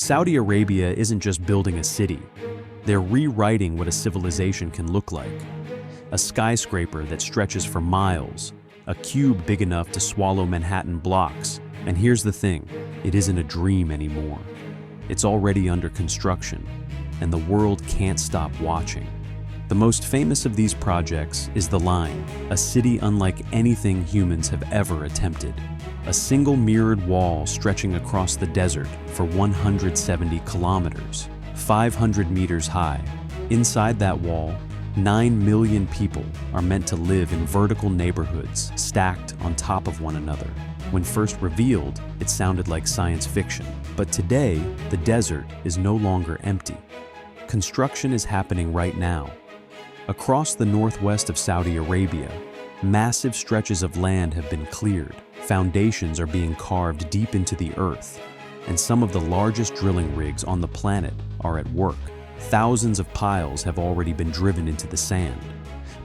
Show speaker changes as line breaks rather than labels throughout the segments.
Saudi Arabia isn't just building a city, they're rewriting what a civilization can look like. A skyscraper that stretches for miles, a cube big enough to swallow Manhattan blocks. And here's the thing, it isn't a dream anymore. It's already under construction, and the world can't stop watching. The most famous of these projects is The Line, a city unlike anything humans have ever attempted. A single mirrored wall stretching across the desert for 170 kilometers, 500 meters high. Inside that wall, 9 million people are meant to live in vertical neighborhoods stacked on top of one another. When first revealed, it sounded like science fiction. But today, the desert is no longer empty. Construction is happening right now. Across the northwest of Saudi Arabia, massive stretches of land have been cleared. Foundations are being carved deep into the earth, and some of the largest drilling rigs on the planet are at work. Thousands of piles have already been driven into the sand,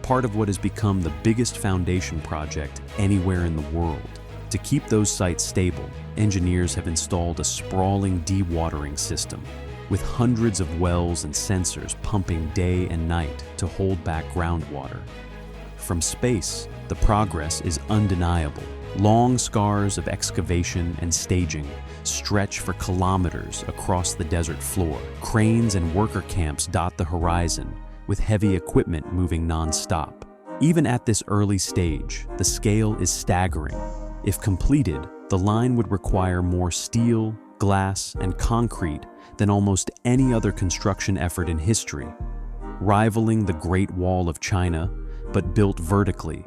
part of what has become the biggest foundation project anywhere in the world. To keep those sites stable, engineers have installed a sprawling dewatering system, with hundreds of wells and sensors pumping day and night to hold back groundwater. From space, the progress is undeniable. Long scars of excavation and staging stretch for kilometers across the desert floor. Cranes and worker camps dot the horizon, with heavy equipment moving non-stop. Even at this early stage, the scale is staggering. If completed, the line would require more steel, glass, and concrete than almost any other construction effort in history, rivaling the Great Wall of China, but built vertically,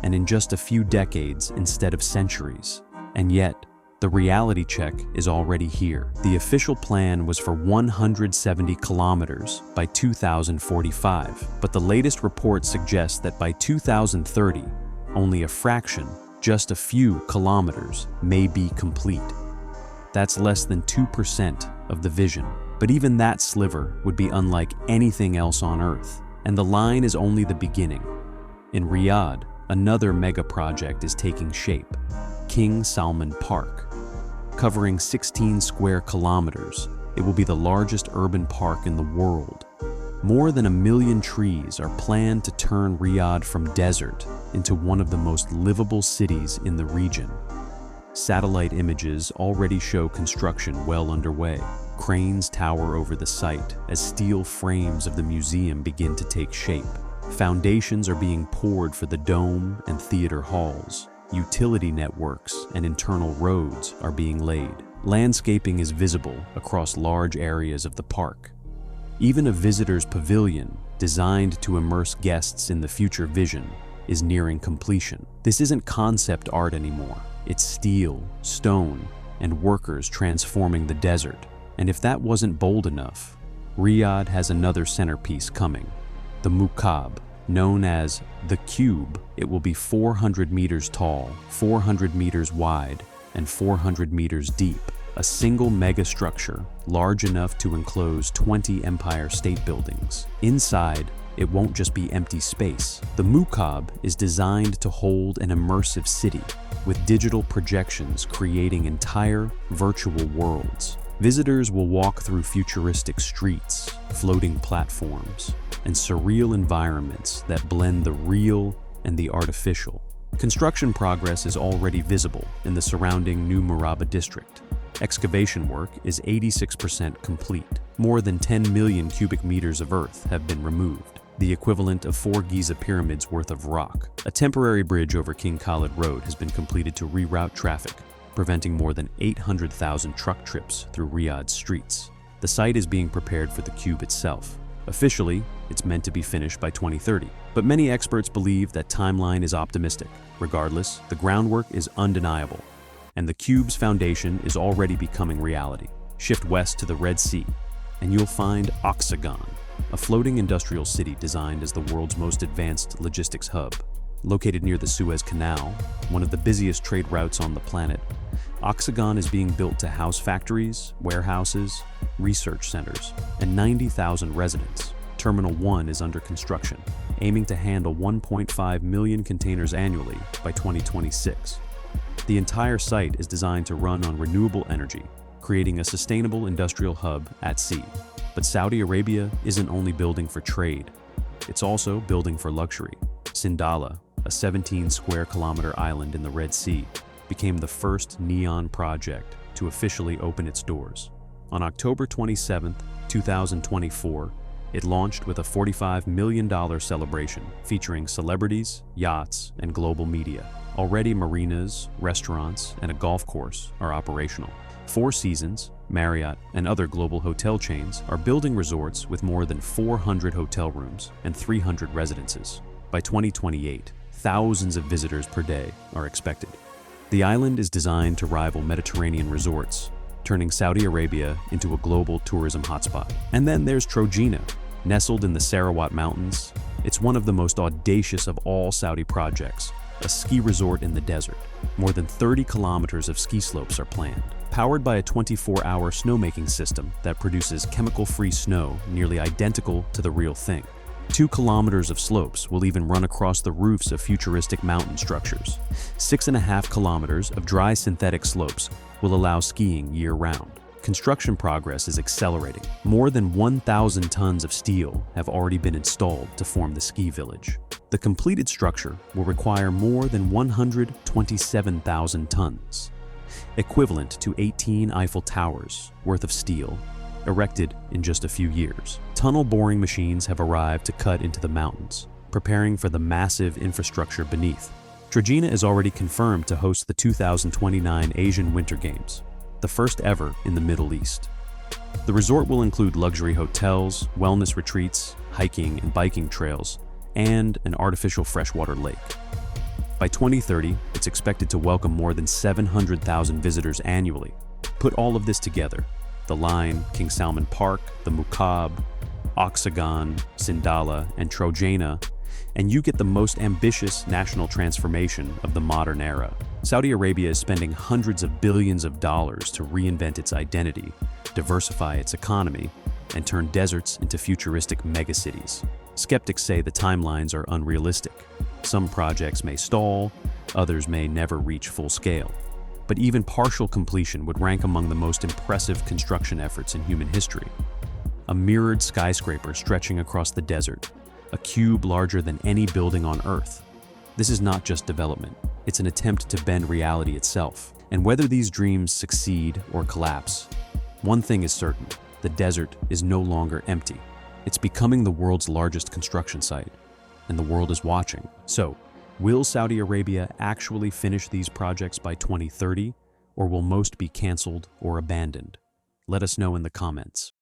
and in just a few decades instead of centuries. And yet, the reality check is already here. The official plan was for 170 kilometers by 2045, but the latest report suggests that by 2030, only a fraction, just a few kilometers, may be complete. That's less than 2% of the vision. But even that sliver would be unlike anything else on Earth. And the line is only the beginning. In Riyadh, another mega project is taking shape, King Salman Park. Covering 16 square kilometers, it will be the largest urban park in the world. More than 1 million trees are planned to turn Riyadh from desert into one of the most livable cities in the region. Satellite images already show construction well underway. Cranes tower over the site as steel frames of the museum begin to take shape. Foundations are being poured for the dome and theater halls. Utility networks and internal roads are being laid. Landscaping is visible across large areas of the park. Even a visitor's pavilion, designed to immerse guests in the future vision, is nearing completion. This isn't concept art anymore. It's steel, stone, and workers transforming the desert. And if that wasn't bold enough, Riyadh has another centerpiece coming, the Mukab. Known as the Cube, it will be 400 meters tall, 400 meters wide, and 400 meters deep. A single megastructure large enough to enclose 20 Empire State Buildings. Inside, it won't just be empty space. The Mukab is designed to hold an immersive city, with digital projections creating entire virtual worlds. Visitors will walk through futuristic streets, floating platforms, and surreal environments that blend the real and the artificial. Construction progress is already visible in the surrounding New Murabba district. Excavation work is 86% complete. More than 10 million cubic meters of earth have been removed, the equivalent of 4 Giza pyramids worth of rock. A temporary bridge over King Khalid Road has been completed to reroute traffic, preventing more than 800,000 truck trips through Riyadh's streets. The site is being prepared for the Cube itself. Officially, it's meant to be finished by 2030, but many experts believe that timeline is optimistic. Regardless, the groundwork is undeniable, and the Cube's foundation is already becoming reality. Shift west to the Red Sea, and you'll find Oxagon, a floating industrial city designed as the world's most advanced logistics hub. Located near the Suez Canal, one of the busiest trade routes on the planet, Oxagon is being built to house factories, warehouses, research centers, and 90,000 residents. Terminal 1 is under construction, aiming to handle 1.5 million containers annually by 2026. The entire site is designed to run on renewable energy, creating a sustainable industrial hub at sea. But Saudi Arabia isn't only building for trade, it's also building for luxury. Sindala, a 17-square-kilometer island in the Red Sea, became the first neon project to officially open its doors. On October 27, 2024, it launched with a $45 million celebration featuring celebrities, yachts, and global media. Already marinas, restaurants, and a golf course are operational. Four Seasons, Marriott, and other global hotel chains are building resorts with more than 400 hotel rooms and 300 residences. By 2028, thousands of visitors per day are expected. The island is designed to rival Mediterranean resorts, turning Saudi Arabia into a global tourism hotspot. And then there's Trojena, nestled in the Sarawat Mountains. It's one of the most audacious of all Saudi projects, a ski resort in the desert. More than 30 kilometers of ski slopes are planned, powered by a 24-hour snowmaking system that produces chemical-free snow nearly identical to the real thing. 2 kilometers of slopes will even run across the roofs of futuristic mountain structures. 6.5 kilometers of dry synthetic slopes will allow skiing year-round. Construction progress is accelerating. More than 1,000 tons of steel have already been installed to form the ski village. The completed structure will require more than 127,000 tons, equivalent to 18 Eiffel Towers worth of steel, erected in just a few years. Tunnel boring machines have arrived to cut into the mountains, preparing for the massive infrastructure beneath. Trojena is already confirmed to host the 2029 Asian Winter Games, the first ever in the Middle East. The resort will include luxury hotels, wellness retreats, hiking and biking trails, and an artificial freshwater lake. By 2030, it's expected to welcome more than 700,000 visitors annually. Put all of this together: the Line, King Salman Park, the Mukab, Oxagon, Sindala, and Trojena, and you get the most ambitious national transformation of the modern era. Saudi Arabia is spending hundreds of billions of dollars to reinvent its identity, diversify its economy, and turn deserts into futuristic megacities. Skeptics say the timelines are unrealistic. Some projects may stall, others may never reach full scale. But even partial completion would rank among the most impressive construction efforts in human history. A mirrored skyscraper stretching across the desert, a cube larger than any building on Earth. This is not just development, it's an attempt to bend reality itself. And whether these dreams succeed or collapse, one thing is certain: the desert is no longer empty. It's becoming the world's largest construction site, and the world is watching. So, will Saudi Arabia actually finish these projects by 2030, or will most be canceled or abandoned? Let us know in the comments.